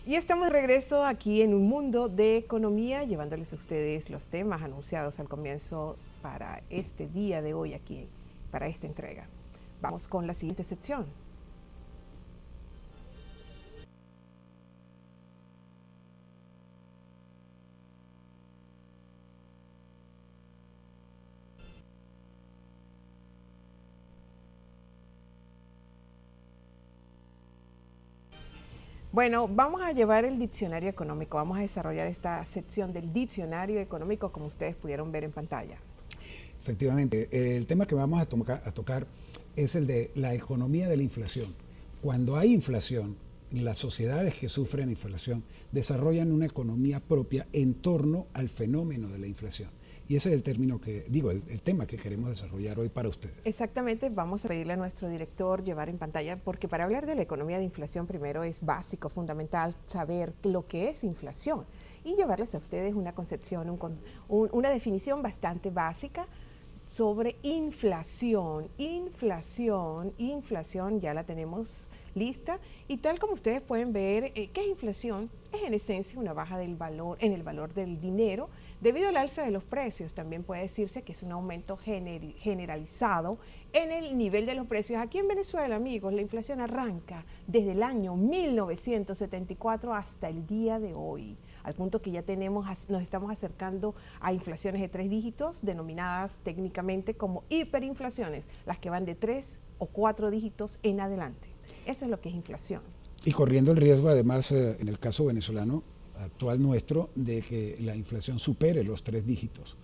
Y estamos de regreso aquí en Un Mundo de Economía, llevándoles a ustedes los temas anunciados al comienzo para este día de hoy aquí, para esta entrega. Vamos con la siguiente sección. Bueno, vamos a llevar el diccionario económico, vamos a desarrollar esta sección del diccionario económico como ustedes pudieron ver en pantalla. Efectivamente, el tema que vamos a tocar es el de la economía de la inflación. Cuando hay inflación, las sociedades que sufren inflación desarrollan una economía propia en torno al fenómeno de la inflación. Y ese es el término que, digo, el tema que queremos desarrollar hoy para ustedes. Exactamente, vamos a pedirle a nuestro director llevar en pantalla, porque para hablar de la economía de inflación primero es básico, fundamental saber lo que es inflación y llevarles a ustedes una concepción, una definición bastante básica sobre inflación. Inflación, ya la tenemos lista y tal como ustedes pueden ver, ¿qué es inflación? Es en esencia una baja del valor, en el valor del dinero debido al alza de los precios. También puede decirse que es un aumento generalizado en el nivel de los precios. Aquí en Venezuela, amigos, la inflación arranca desde el año 1974 hasta el día de hoy, al punto que ya nos estamos acercando a inflaciones de 3 dígitos, denominadas técnicamente como hiperinflaciones, las que van de 3 o 4 dígitos en adelante. Eso es lo que es inflación. Y corriendo el riesgo, además, en el caso venezolano actual nuestro, de que la inflación supere los 3 dígitos.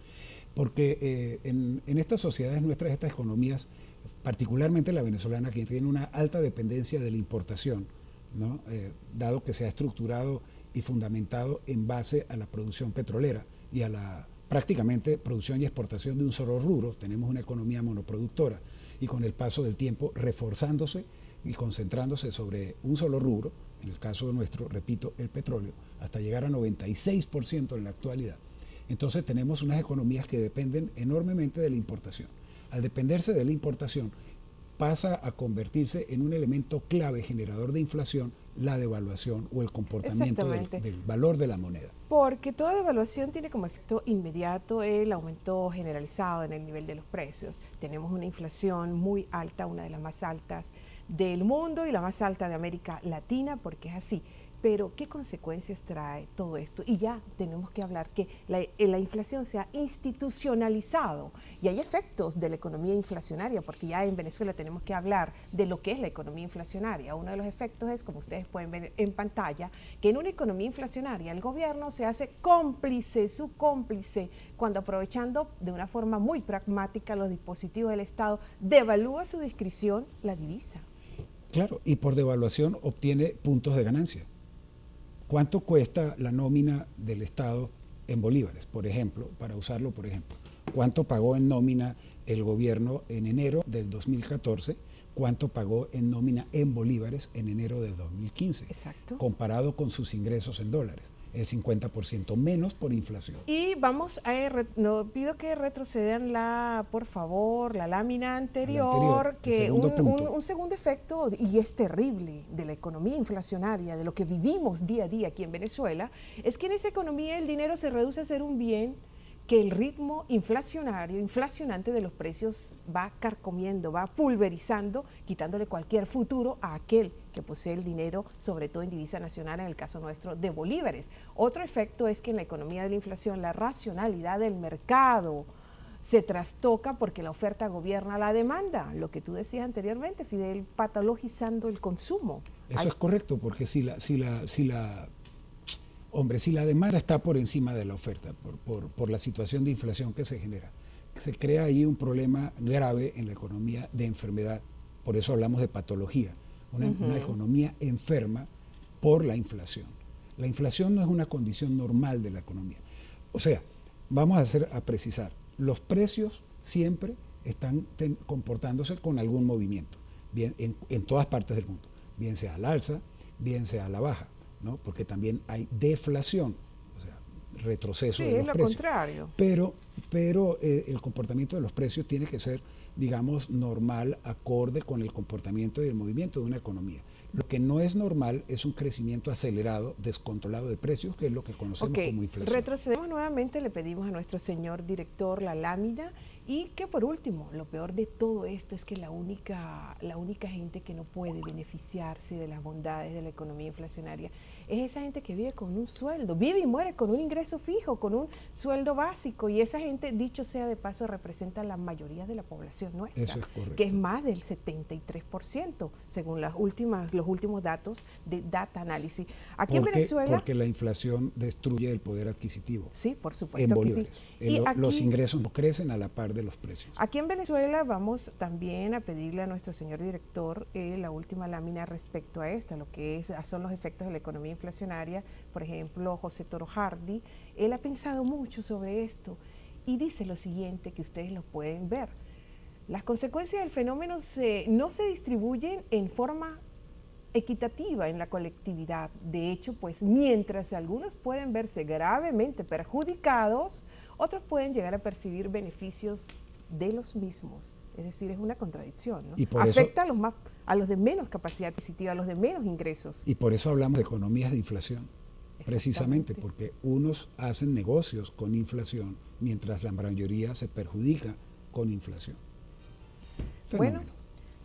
Porque en estas sociedades nuestras, estas economías, particularmente la venezolana, que tiene una alta dependencia de la importación, ¿no? Dado que se ha estructurado y fundamentado en base a la producción petrolera y a la prácticamente producción y exportación de un solo rubro. Tenemos una economía monoproductora y con el paso del tiempo reforzándose y concentrándose sobre un solo rubro, en el caso nuestro, repito, el petróleo, hasta llegar a 96% en la actualidad. Entonces tenemos unas economías que dependen enormemente de la importación. Al dependerse de la importación, pasa a convertirse en un elemento clave generador de inflación la devaluación o el comportamiento del valor de la moneda. Porque toda devaluación tiene como efecto inmediato el aumento generalizado en el nivel de los precios. Tenemos una inflación muy alta, una de las más altas del mundo y la más alta de América Latina, porque es así. Pero, ¿qué consecuencias trae todo esto? Y ya tenemos que hablar que la inflación se ha institucionalizado y hay efectos de la economía inflacionaria, porque ya en Venezuela tenemos que hablar de lo que es la economía inflacionaria. Uno de los efectos es, como ustedes pueden ver en pantalla, que en una economía inflacionaria el gobierno se hace su cómplice, cuando aprovechando de una forma muy pragmática los dispositivos del Estado, devalúa a su discreción la divisa. Claro, y por devaluación obtiene puntos de ganancia. ¿Cuánto cuesta la nómina del Estado en bolívares, por ejemplo, para usarlo por ejemplo? ¿Cuánto pagó en nómina el gobierno en enero del 2014? ¿Cuánto pagó en nómina en bolívares en enero del 2015? Exacto. Comparado con sus ingresos en dólares. El 50% menos por inflación. Y vamos pido que retrocedan por favor, la lámina anterior, que un segundo efecto, y es terrible, de la economía inflacionaria, de lo que vivimos día a día aquí en Venezuela, es que en esa economía el dinero se reduce a ser un bien que el ritmo inflacionante de los precios va carcomiendo, va pulverizando, quitándole cualquier futuro a aquel que posee el dinero, sobre todo en divisa nacional, en el caso nuestro de bolívares. Otro efecto es que en la economía de la inflación la racionalidad del mercado se trastoca porque la oferta gobierna la demanda, lo que tú decías anteriormente, Fidel, patologizando el consumo. Eso es correcto, porque si la demanda está por encima de la oferta, por la situación de inflación que se genera, se crea ahí un problema grave en la economía de enfermedad. Por eso hablamos de patología, una economía enferma por la inflación. La inflación no es una condición normal de la economía. O sea, vamos a precisar, los precios siempre están comportándose con algún movimiento, bien en todas partes del mundo, bien sea al alza, bien sea a la baja, ¿no? Porque también hay deflación, o sea, retroceso de los precios. Sí, es lo contrario. Pero el comportamiento de los precios tiene que ser, digamos, normal, acorde con el comportamiento y el movimiento de una economía. Lo que no es normal es un crecimiento acelerado, descontrolado de precios, que es lo que conocemos como inflación. Retrocedemos nuevamente, le pedimos a nuestro señor director la lámina. Y que por último, lo peor de todo esto es que la única gente que no puede beneficiarse de las bondades de la economía inflacionaria es esa gente que vive con un sueldo, vive y muere con un ingreso fijo, con un sueldo básico, y esa gente, dicho sea de paso, representa la mayoría de la población nuestra. Eso es correcto. Que es más del 73%, según los últimos datos de Data Analysis. Aquí en Venezuela... Porque la inflación destruye el poder adquisitivo. Sí, por supuesto en bolívares. Que sí. Los ingresos no crecen a la par de los precios. Aquí en Venezuela vamos también a pedirle a nuestro señor director la última lámina respecto a esto, a lo que son los efectos de la economía inflacionaria. Por ejemplo, José Toro Hardy, él ha pensado mucho sobre esto y dice lo siguiente, que ustedes lo pueden ver. Las consecuencias del fenómeno no se distribuyen en forma equitativa en la colectividad. De hecho, pues mientras algunos pueden verse gravemente perjudicados, otros pueden llegar a percibir beneficios de los mismos. Es decir, es una contradicción, ¿no? Y por afecta a los de menos capacidad adquisitiva, a los de menos ingresos. Y por eso hablamos de economías de inflación, precisamente porque unos hacen negocios con inflación, mientras la mayoría se perjudica con inflación. Fenómeno. Bueno,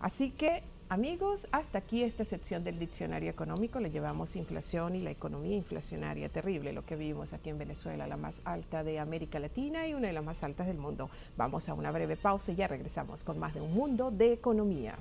así que, amigos, hasta aquí esta sección del diccionario económico. Le llevamos inflación y la economía inflacionaria terrible, lo que vivimos aquí en Venezuela, la más alta de América Latina y una de las más altas del mundo. Vamos a una breve pausa y ya regresamos con más de Un Mundo de Economía.